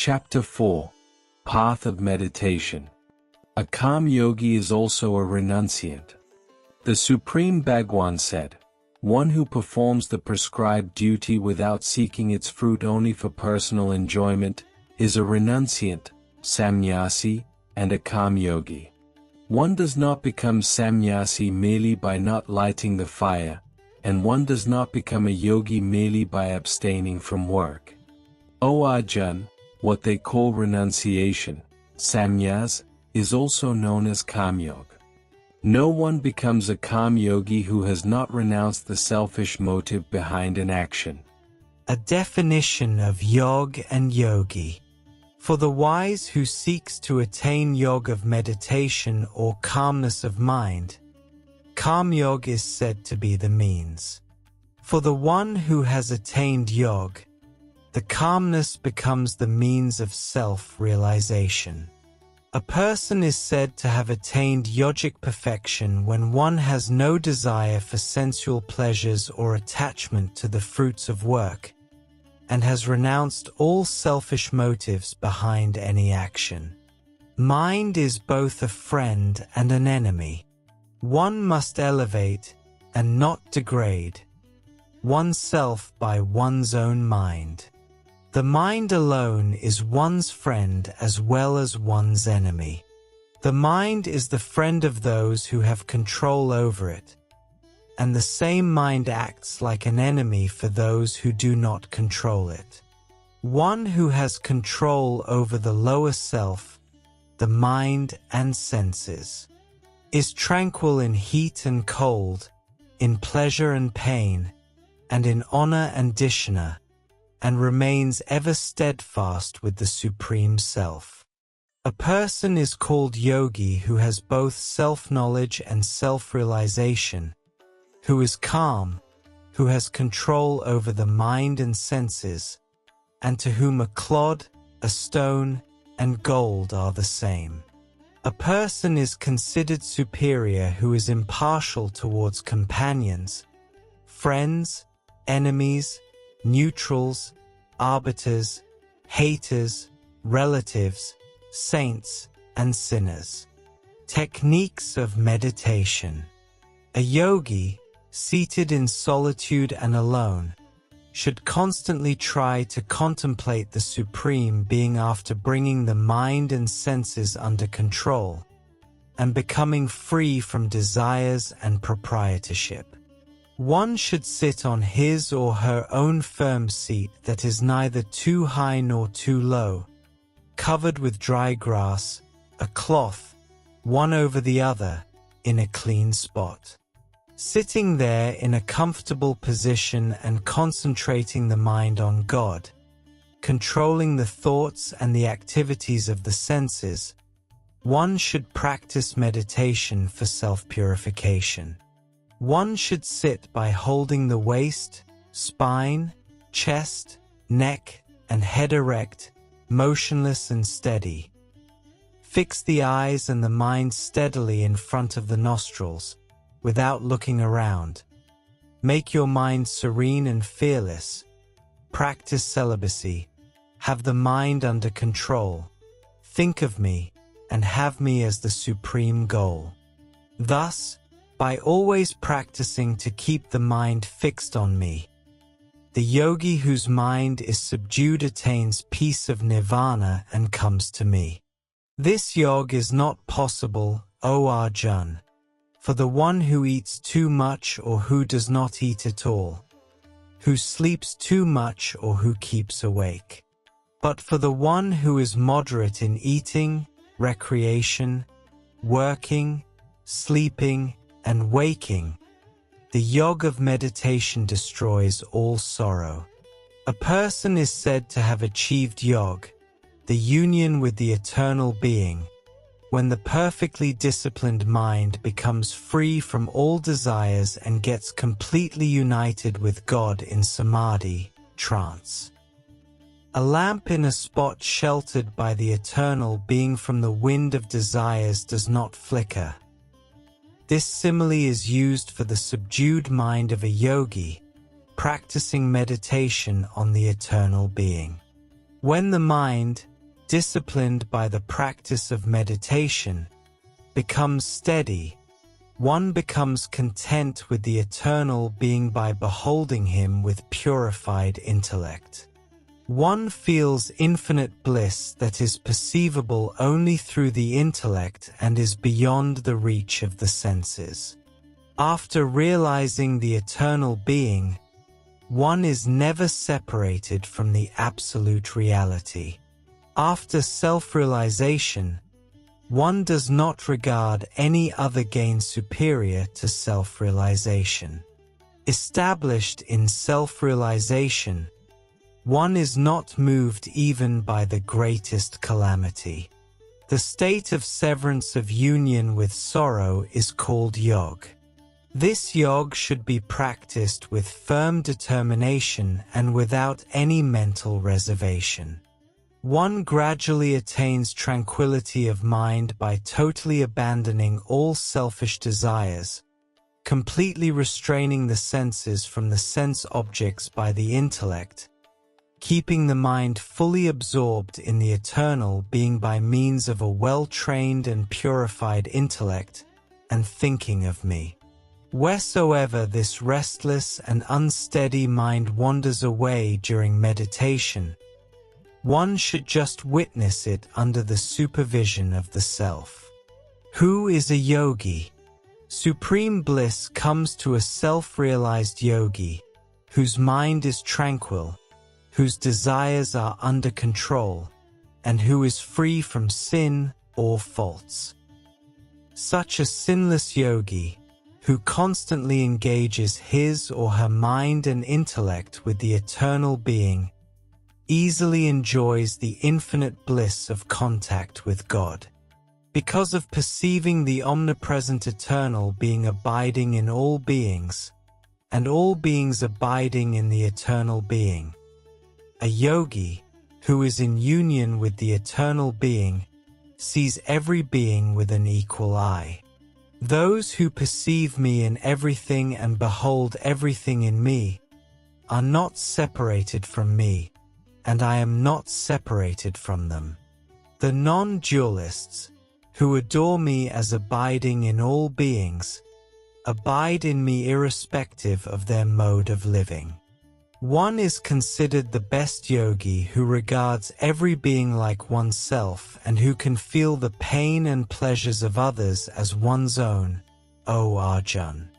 Chapter 4. Path of Meditation. A Karm Yogi is also a renunciant. The Supreme Bhagwan said, "One who performs the prescribed duty without seeking its fruit only for personal enjoyment, is a renunciant, Samnyasi, and a Karm Yogi. One does not become Samnyasi merely by not lighting the fire, and one does not become a yogi merely by abstaining from work. O Arjun, what they call renunciation, Samnyas, is also known as Karm Yog. No one becomes a Karm Yogi who has not renounced the selfish motive behind an action." A definition of Yog and Yogi. For the wise who seeks to attain Yog of meditation or calmness of mind, Karm Yog is said to be the means. For the one who has attained Yog, the calmness becomes the means of self-realization. A person is said to have attained yogic perfection when one has no desire for sensual pleasures or attachment to the fruits of work, and has renounced all selfish motives behind any action. Mind is both a friend and an enemy. One must elevate, and not degrade, oneself by one's own mind. The mind alone is one's friend as well as one's enemy. The mind is the friend of those who have control over it, and the same mind acts like an enemy for those who do not control it. One who has control over the lower self, the mind and senses, is tranquil in heat and cold, in pleasure and pain, and in honor and dishonor, and remains ever steadfast with the Supreme Self. A person is called yogi who has both self-knowledge and self-realization, who is calm, who has control over the mind and senses, and to whom a clod, a stone, and gold are the same. A person is considered superior who is impartial towards companions, friends, enemies, neutrals, arbiters, haters, relatives, saints, and sinners. Techniques of meditation. A yogi, seated in solitude and alone, should constantly try to contemplate the Supreme Being after bringing the mind and senses under control, and becoming free from desires and proprietorship. One should sit on his or her own firm seat that is neither too high nor too low, covered with dry grass, a cloth, one over the other, in a clean spot. Sitting there in a comfortable position and concentrating the mind on God, controlling the thoughts and the activities of the senses, one should practice meditation for self-purification. One should sit by holding the waist, spine, chest, neck, and head erect, motionless and steady. Fix the eyes and the mind steadily in front of the nostrils, without looking around. Make your mind serene and fearless. Practice celibacy. Have the mind under control. Think of me, and have me as the supreme goal. Thus, by always practicing to keep the mind fixed on me, the yogi whose mind is subdued attains peace of nirvana and comes to me. This yog is not possible, O Arjun, for the one who eats too much or who does not eat at all, who sleeps too much or who keeps awake. But for the one who is moderate in eating, recreation, working, sleeping, and waking, the yog of meditation destroys all sorrow. A person is said to have achieved yog, the union with the eternal being, when the perfectly disciplined mind becomes free from all desires and gets completely united with God in Samadhi, trance. A lamp in a spot sheltered by the eternal being from the wind of desires does not flicker. This simile is used for the subdued mind of a yogi, practicing meditation on the eternal being. When the mind, disciplined by the practice of meditation, becomes steady. One becomes content with the eternal being by beholding him with purified intellect. One feels infinite bliss that is perceivable only through the intellect and is beyond the reach of the senses. After realizing the eternal being, one is never separated from the absolute reality. After self-realization, one does not regard any other gain superior to self-realization. Established in self-realization, one is not moved even by the greatest calamity. The state of severance of union with sorrow is called Yog. This Yog should be practiced with firm determination and without any mental reservation. One gradually attains tranquility of mind by totally abandoning all selfish desires, completely restraining the senses from the sense objects by the intellect, keeping the mind fully absorbed in the eternal being by means of a well-trained and purified intellect, and thinking of me. Wheresoever this restless and unsteady mind wanders away during meditation, one should just witness it under the supervision of the self. Who is a yogi? Supreme bliss comes to a self-realized yogi, whose mind is tranquil, whose desires are under control, and who is free from sin or faults. Such a sinless yogi, who constantly engages his or her mind and intellect with the eternal being, easily enjoys the infinite bliss of contact with God. Because of perceiving the omnipresent eternal being abiding in all beings, and all beings abiding in the eternal being. A yogi, who is in union with the eternal being, sees every being with an equal eye. Those who perceive me in everything and behold everything in me are not separated from me, and I am not separated from them. The non-dualists, who adore me as abiding in all beings, abide in me irrespective of their mode of living. One is considered the best yogi who regards every being like oneself and who can feel the pain and pleasures of others as one's own, O Arjun.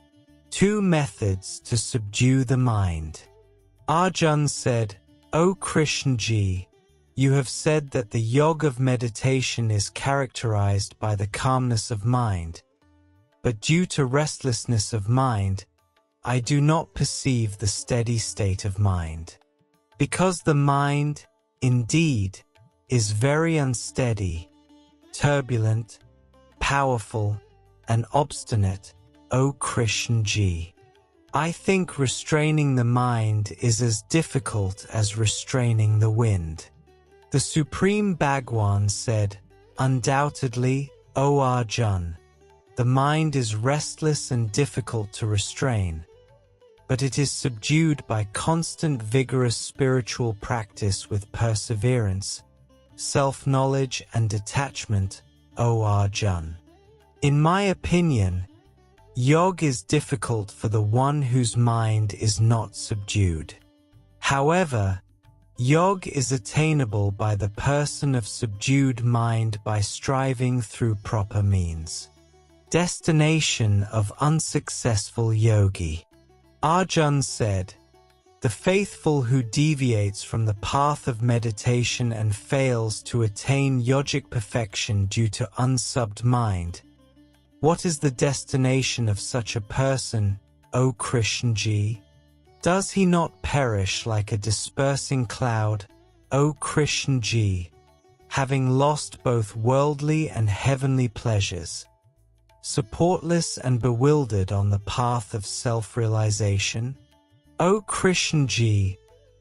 2 methods to subdue the mind. Arjun said, O Krishna ji, you have said that the Yog of meditation is characterized by the calmness of mind, but due to restlessness of mind, I do not perceive the steady state of mind. Because the mind, indeed, is very unsteady, turbulent, powerful, and obstinate, O Krishna ji. I think restraining the mind is as difficult as restraining the wind. The Supreme Bhagwan said, Undoubtedly, O Arjun, the mind is restless and difficult to restrain, but it is subdued by constant vigorous spiritual practice with perseverance, self-knowledge and detachment, O Arjun. In my opinion, Yog is difficult for the one whose mind is not subdued. However, Yog is attainable by the person of subdued mind by striving through proper means. Destination of unsuccessful yogi. Arjun said, the faithful who deviates from the path of meditation and fails to attain yogic perfection due to unsubbed mind. What is the destination of such a person, O Krishna ji? Does he not perish like a dispersing cloud, O Krishna ji, having lost both worldly and heavenly pleasures, supportless and bewildered on the path of self-realization? O Krishna ji,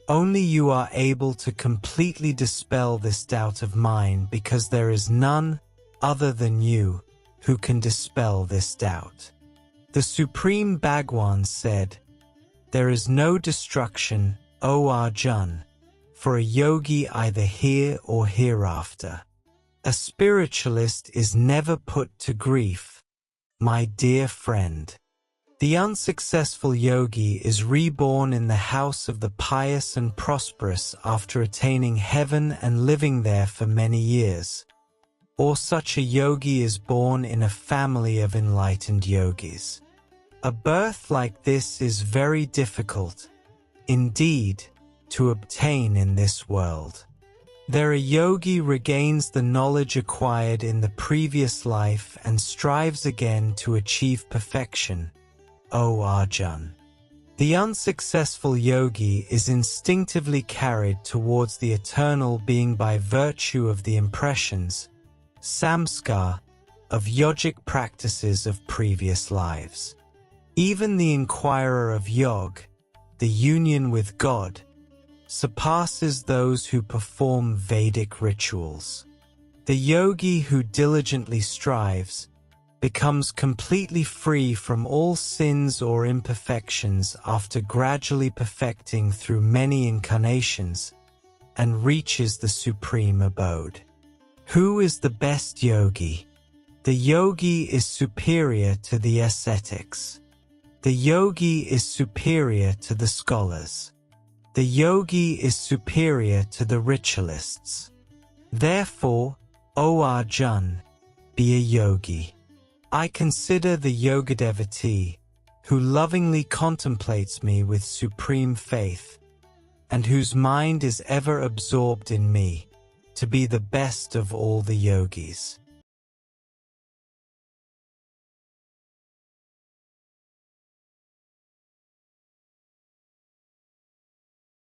only you are able to completely dispel this doubt of mine because there is none other than you who can dispel this doubt. The Supreme Bhagwan said, there is no destruction, O Arjun, for a yogi either here or hereafter. A spiritualist is never put to grief, my dear friend. The unsuccessful yogi is reborn in the house of the pious and prosperous after attaining heaven and living there for many years. Or such a yogi is born in a family of enlightened yogis. A birth like this is very difficult, indeed, to obtain in this world. There a yogi regains the knowledge acquired in the previous life and strives again to achieve perfection, O Arjun. The unsuccessful yogi is instinctively carried towards the eternal being by virtue of the impressions, samskar, of yogic practices of previous lives. Even the inquirer of Yog, the union with God, surpasses those who perform Vedic rituals. The yogi who diligently strives becomes completely free from all sins or imperfections after gradually perfecting through many incarnations and reaches the supreme abode. Who is the best yogi? The yogi is superior to the ascetics. The yogi is superior to the scholars. The yogi is superior to the ritualists. Therefore, O Arjun, be a yogi. I consider the yogi-devotee, who lovingly contemplates me with supreme faith, and whose mind is ever absorbed in me, to be the best of all the yogis.